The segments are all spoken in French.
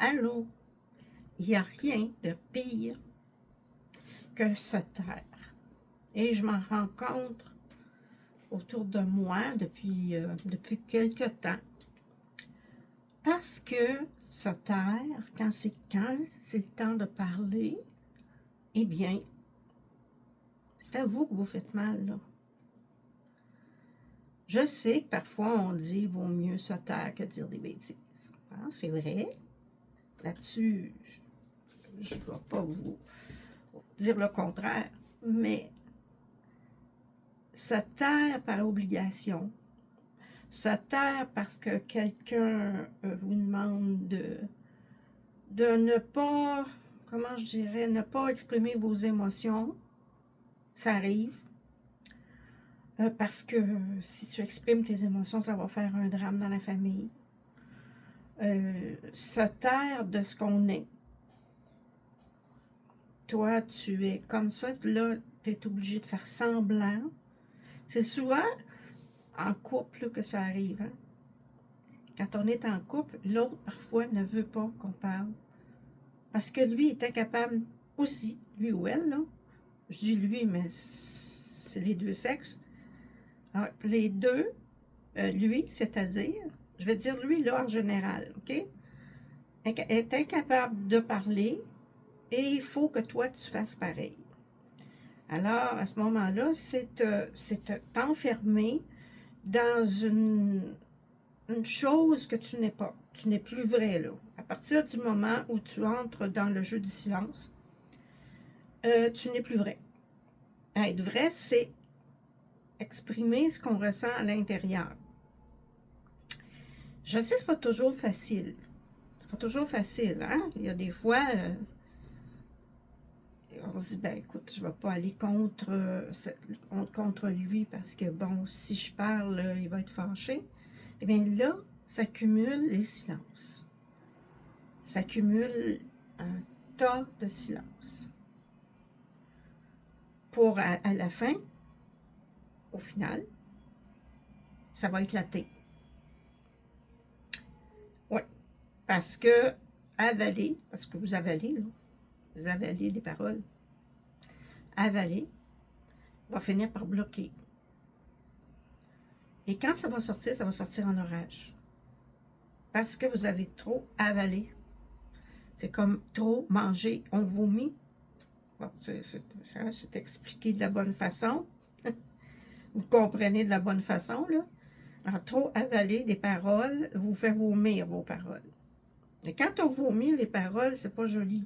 Allô? Il n'y a rien de pire que se taire. Et je m'en rends compte autour de moi depuis quelque temps. Parce que se taire, quand c'est le temps de parler, eh bien, c'est à vous que vous faites mal, là. Je sais que parfois on dit vaut mieux se taire que dire des bêtises. Hein, c'est vrai. Là-dessus, je ne vais pas vous dire le contraire, mais se taire par obligation, se taire parce que quelqu'un vous demande de ne pas, comment je dirais, ne pas exprimer vos émotions, ça arrive. Parce que si tu exprimes tes émotions, ça va faire un drame dans la famille. Se taire de ce qu'on est. Toi, tu es comme ça, là, tu es obligé de faire semblant. C'est souvent en couple que ça arrive. Hein? Quand on est en couple, l'autre, parfois, ne veut pas qu'on parle. Parce que lui est incapable aussi, lui ou elle, là. Je dis lui, mais c'est les deux sexes. Alors, les deux, lui, c'est-à-dire, je vais dire lui, là, en général, OK? Est incapable de parler et il faut que toi, tu fasses pareil. Alors, à ce moment-là, c'est t'enfermer dans une chose que tu n'es pas. Tu n'es plus vrai, là. À partir du moment où tu entres dans le jeu du silence, tu n'es plus vrai. Être vrai, c'est exprimer ce qu'on ressent à l'intérieur. Je sais que c'est pas toujours facile. C'est pas toujours facile, hein? Il y a des fois, on se dit, ben écoute, je vais pas aller contre lui parce que, bon, si je parle, il va être fâché. Eh bien là, s'accumulent les silences. S'accumule un tas de silence. Pour, à la fin, au final, ça va éclater. Oui, parce que avaler, parce que vous avalez, là, vous avalez des paroles, avaler va finir par bloquer. Et quand ça va sortir en orage. Parce que vous avez trop avalé. C'est comme trop manger, on vomit. Bon, c'est expliqué de la bonne façon. Vous comprenez de la bonne façon, là. Alors, trop avaler des paroles vous fait vomir vos paroles. Et quand on vomit les paroles, c'est pas joli.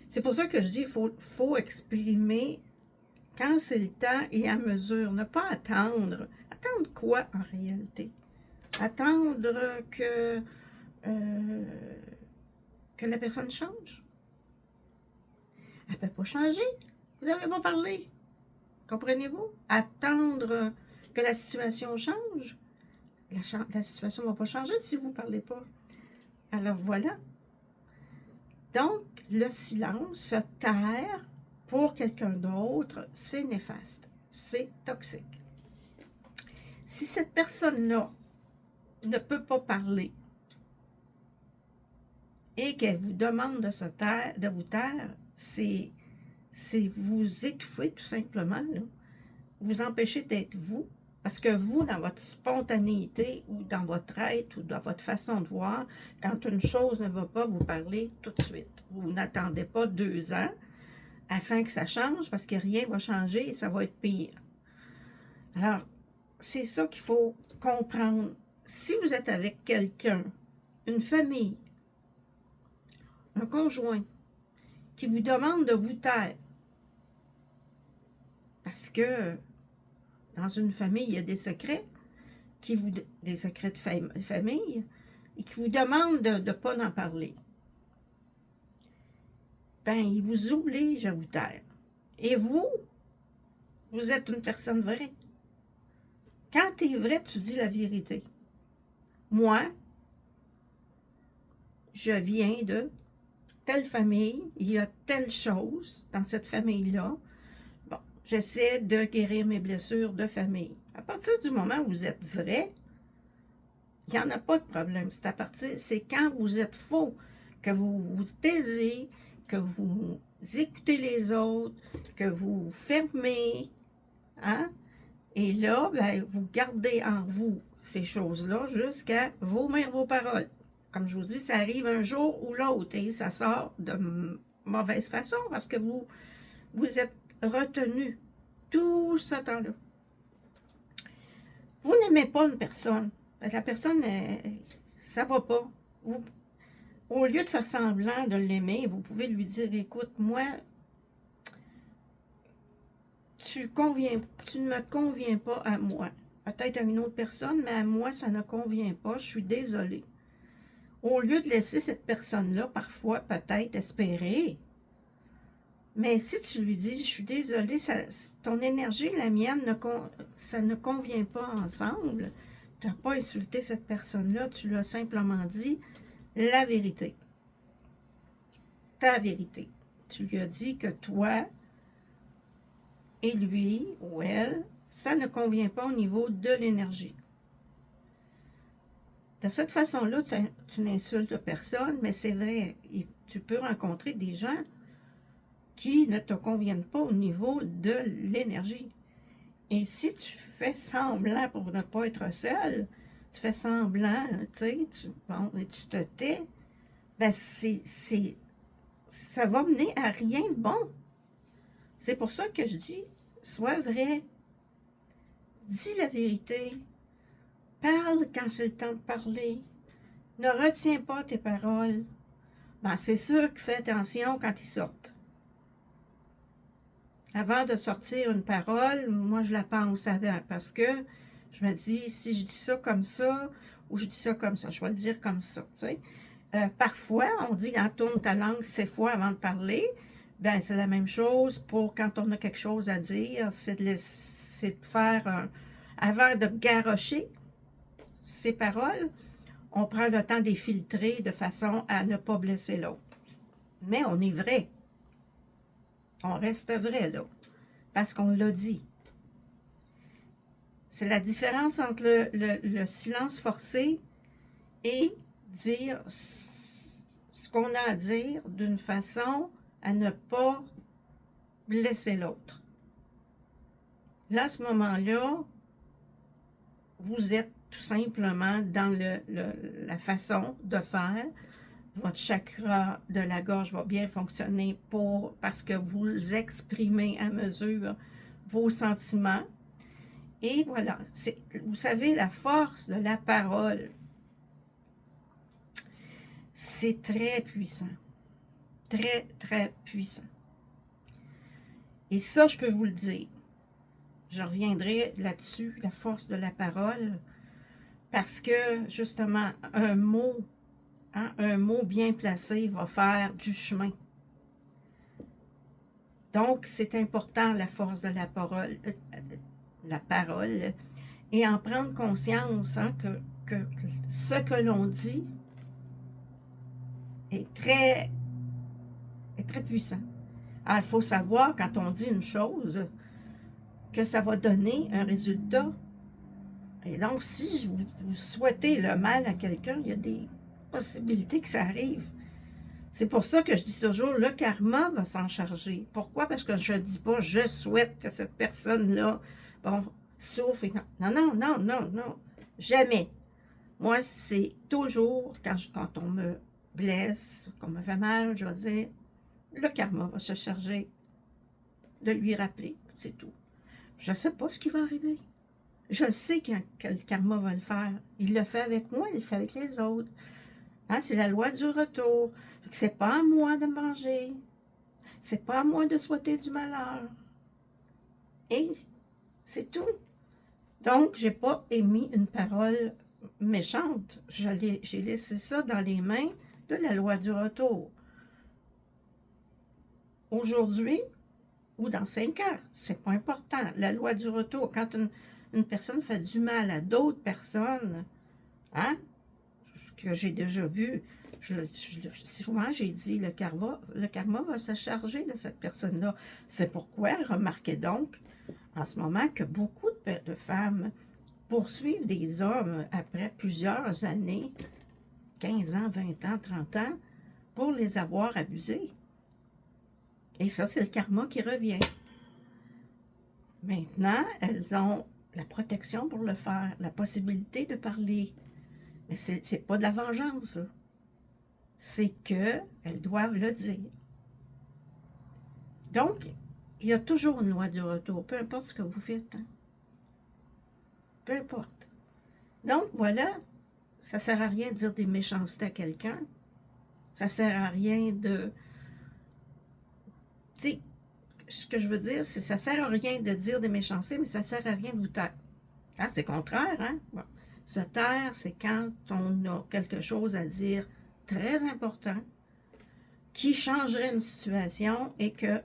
C'est pour ça que je dis qu'il faut exprimer quand c'est le temps et à mesure. Ne pas attendre. Attendre quoi en réalité? Attendre que la personne change. Elle ne peut pas changer. Vous n'avez pas parlé. Comprenez-vous? Attendre que la situation change. La situation ne va pas changer si vous ne parlez pas. Alors voilà. Donc, le silence, se taire pour quelqu'un d'autre, c'est néfaste. C'est toxique. Si cette personne-là ne peut pas parler et qu'elle vous demande de vous taire, c'est vous étouffer tout simplement, là. Vous empêcher d'être vous, parce que vous, dans votre spontanéité ou dans votre être ou dans votre façon de voir, quand une chose ne va pas, vous parlez tout de suite. Vous n'attendez pas 2 ans afin que ça change, parce que rien va changer et ça va être pire. Alors, c'est ça qu'il faut comprendre. Si vous êtes avec quelqu'un, une famille, un conjoint, qui vous demande de vous taire, parce que dans une famille, il y a des secrets, des secrets de famille, et qui vous demandent de ne pas en parler, ben, il vous oblige à vous taire. Et vous êtes une personne vraie. Quand tu es vrai, tu dis la vérité. Moi, je viens de telle famille, il y a telle chose dans cette famille-là. Bon, j'essaie de guérir mes blessures de famille. À partir du moment où vous êtes vrai, il n'y en a pas de problème. C'est quand vous êtes faux, que vous vous taisez, que vous écoutez les autres, que vous vous fermez, hein? Et là, ben, vous gardez en vous ces choses-là jusqu'à vomir vos paroles. Comme je vous dis, ça arrive un jour ou l'autre et ça sort de mauvaise façon parce que vous êtes retenu tout ce temps-là. Vous n'aimez pas une personne. La personne, ça va pas. Vous, au lieu de faire semblant de l'aimer, vous pouvez lui dire, écoute, moi, tu ne me conviens pas à moi. Peut-être à une autre personne, mais à moi, ça ne convient pas. Je suis désolée. Au lieu de laisser cette personne-là, parfois, peut-être espérer, mais si tu lui dis, je suis désolée, ton énergie et la mienne, ça ne convient pas ensemble, tu n'as pas insulté cette personne-là, tu lui as simplement dit la vérité. Ta vérité. Tu lui as dit que toi et lui ou elle, ça ne convient pas au niveau de l'énergie. De cette façon-là, tu n'insultes personne, mais c'est vrai, tu peux rencontrer des gens qui ne te conviennent pas au niveau de l'énergie. Et si tu fais semblant pour ne pas être seul, tu fais semblant, tu sais, et tu te tais, ben ça va mener à rien de bon. C'est pour ça que je dis, sois vrai, dis la vérité, parle quand c'est le temps de parler, ne retiens pas tes paroles. Ben, c'est sûr que fais attention quand ils sortent. Avant de sortir une parole, moi, je la pense avant parce que je me dis, si je dis ça comme ça ou je dis ça comme ça, je vais le dire comme ça, tu sais. Parfois, on dit, tourne ta langue 7 fois avant de parler. Ben, c'est la même chose pour quand on a quelque chose à dire, c'est de faire, avant de garrocher ses paroles, on prend le temps de les filtrer de façon à ne pas blesser l'autre. Mais on est vrai. On reste vrai, là. Parce qu'on l'a dit. C'est la différence entre le silence forcé et dire ce qu'on a à dire d'une façon à ne pas blesser l'autre. Là, à ce moment-là, vous êtes tout simplement dans la façon de faire. Votre chakra de la gorge va bien fonctionner parce que vous exprimez à mesure vos sentiments. Et voilà, vous savez, la force de la parole, c'est très puissant. Très, très puissant. Et ça, je peux vous le dire. Je reviendrai là-dessus, la force de la parole, parce que, justement, un mot bien placé va faire du chemin. Donc, c'est important, la force de la parole, et en prendre conscience que ce que l'on dit est très puissant. Alors, il faut savoir, quand on dit une chose, que ça va donner un résultat. Et donc, si vous souhaitez le mal à quelqu'un, il y a des possibilités que ça arrive. C'est pour ça que je dis toujours, le karma va s'en charger. Pourquoi? Parce que je ne dis pas, je souhaite que cette personne-là, souffre. Non. Jamais. Moi, c'est toujours, quand on me blesse, qu'on me fait mal, je vais dire, le karma va se charger de lui rappeler. C'est tout. Je ne sais pas ce qui va arriver. Je sais que le karma va le faire. Il le fait avec moi, il le fait avec les autres. Hein, c'est la loi du retour. C'est pas à moi de manger. C'est pas à moi de souhaiter du malheur. Et c'est tout. Donc, j'ai pas émis une parole méchante. J'ai laissé ça dans les mains de la loi du retour. Aujourd'hui ou dans 5 ans, c'est pas important. La loi du retour, quand une personne fait du mal à d'autres personnes, hein, que j'ai déjà vu, souvent j'ai dit, le karma va se charger de cette personne-là. C'est pourquoi, remarquez donc, en ce moment, que beaucoup de femmes poursuivent des hommes après plusieurs années, 15 ans, 20 ans, 30 ans, pour les avoir abusés. Et ça, c'est le karma qui revient. Maintenant, elles ont la protection pour le faire, la possibilité de parler. Mais c'est pas de la vengeance, là. C'est qu'elles doivent le dire. Donc, il y a toujours une loi du retour, peu importe ce que vous faites. Hein. Peu importe. Donc, voilà, ça ne sert à rien de dire des méchancetés à quelqu'un. Ça ne sert à rien de... Tu sais, ce que je veux dire, c'est que ça ne sert à rien de dire des méchancetés, mais ça ne sert à rien de vous taire. Hein, c'est le contraire, hein? Bon. Se taire, c'est quand on a quelque chose à dire très important qui changerait une situation et que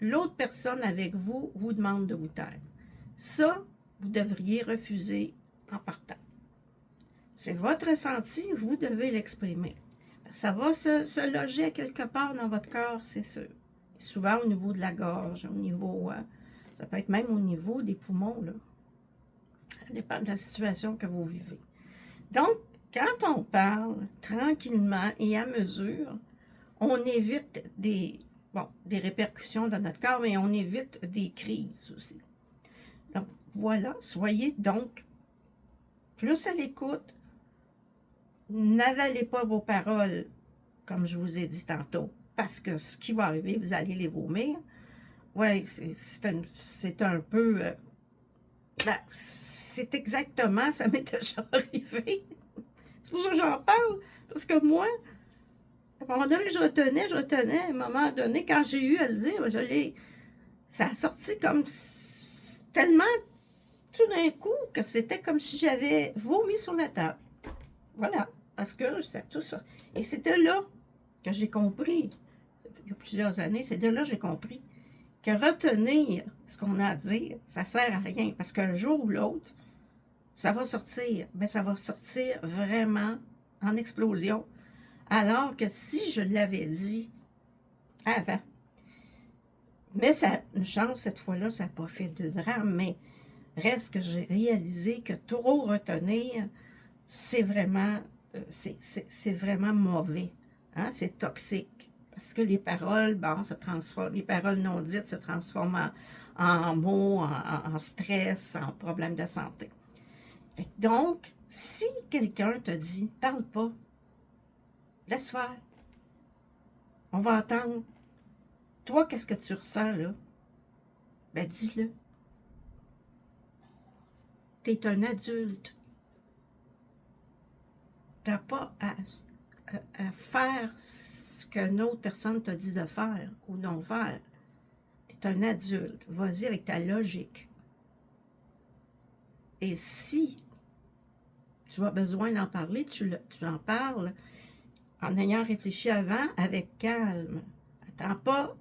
l'autre personne avec vous vous demande de vous taire. Ça, vous devriez refuser en partant. C'est votre ressenti, vous devez l'exprimer. Ça va se loger quelque part dans votre corps, c'est sûr. Souvent au niveau de la gorge, au niveau, ça peut être même au niveau des poumons, là. Ça dépend de la situation que vous vivez. Donc, quand on parle tranquillement et à mesure, on évite des répercussions dans notre corps, mais on évite des crises aussi. Donc, voilà, soyez donc plus à l'écoute. N'avalez pas vos paroles, comme je vous ai dit tantôt, parce que ce qui va arriver, vous allez les vomir. Oui, c'est un peu... c'est exactement, ça m'est déjà arrivé. C'est pour ça que j'en parle, parce que moi, à un moment donné, je retenais, à un moment donné, quand j'ai eu à le dire, ça a sorti comme tellement tout d'un coup que c'était comme si j'avais vomi sur la table. Voilà, parce que c'est tout ça. Et c'était là que j'ai compris, il y a plusieurs années, c'est de là que j'ai compris que retenir ce qu'on a à dire, ça ne sert à rien, parce qu'un jour ou l'autre, ça va sortir, mais ça va sortir vraiment en explosion, alors que si je l'avais dit avant, mais ça, une chance, cette fois-là, ça n'a pas fait de drame, mais reste que j'ai réalisé que trop retenir, c'est vraiment, c'est vraiment mauvais, hein? C'est toxique, parce que les paroles, bon, se transforment, les paroles non dites se transforment en mots, en stress, en problèmes de santé. Et donc, si quelqu'un te dit, parle pas, laisse faire, on va entendre, toi, qu'est-ce que tu ressens là? Ben, dis-le. T'es un adulte. T'as pas à faire ce qu'une autre personne t'a dit de faire ou non faire. T'es un adulte. Vas-y avec ta logique. Et si tu as besoin d'en parler, tu en parles en ayant réfléchi avant avec calme. Attends pas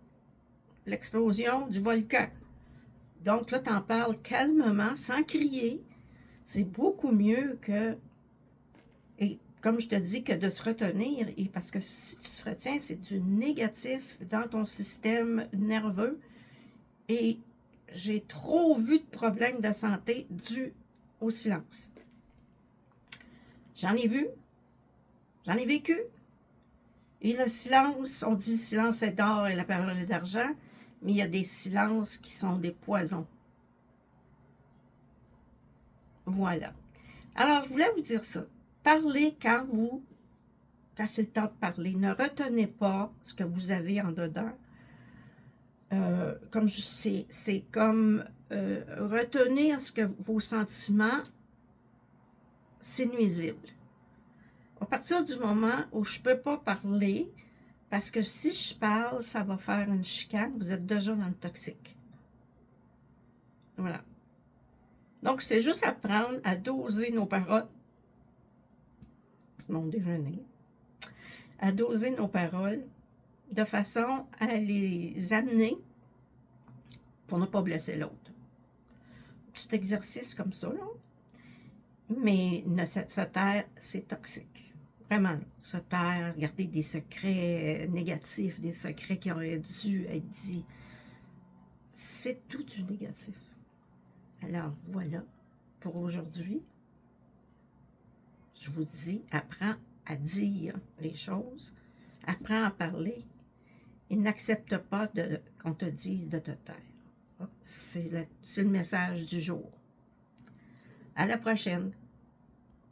l'explosion du volcan. Donc là, tu en parles calmement, sans crier. C'est beaucoup mieux que, et comme je te dis, que de se retenir. Et parce que si tu te retiens, c'est du négatif dans ton système nerveux. Et j'ai trop vu de problèmes de santé dus au silence. J'en ai vu, j'en ai vécu. Et le silence, on dit le silence est d'or et la parole est d'argent, mais il y a des silences qui sont des poisons. Voilà. Alors, je voulais vous dire ça. Parlez quand c'est le temps de parler. Ne retenez pas ce que vous avez en dedans. C'est comme retenir vos sentiments, c'est nuisible. À partir du moment où je ne peux pas parler, parce que si je parle, ça va faire une chicane, vous êtes déjà dans le toxique. Voilà. Donc, c'est juste apprendre à doser nos paroles, mon déjeuner, à doser nos paroles de façon à les amener pour ne pas blesser l'autre. Petit exercice comme ça, là. Mais se taire, c'est toxique. Vraiment, se taire, garder des secrets négatifs, des secrets qui auraient dû être dits, c'est tout du négatif. Alors, voilà, pour aujourd'hui, je vous dis, apprends à dire les choses Apprends à parler et n'accepte pas qu'on te dise de te taire. C'est le message du jour. À la prochaine.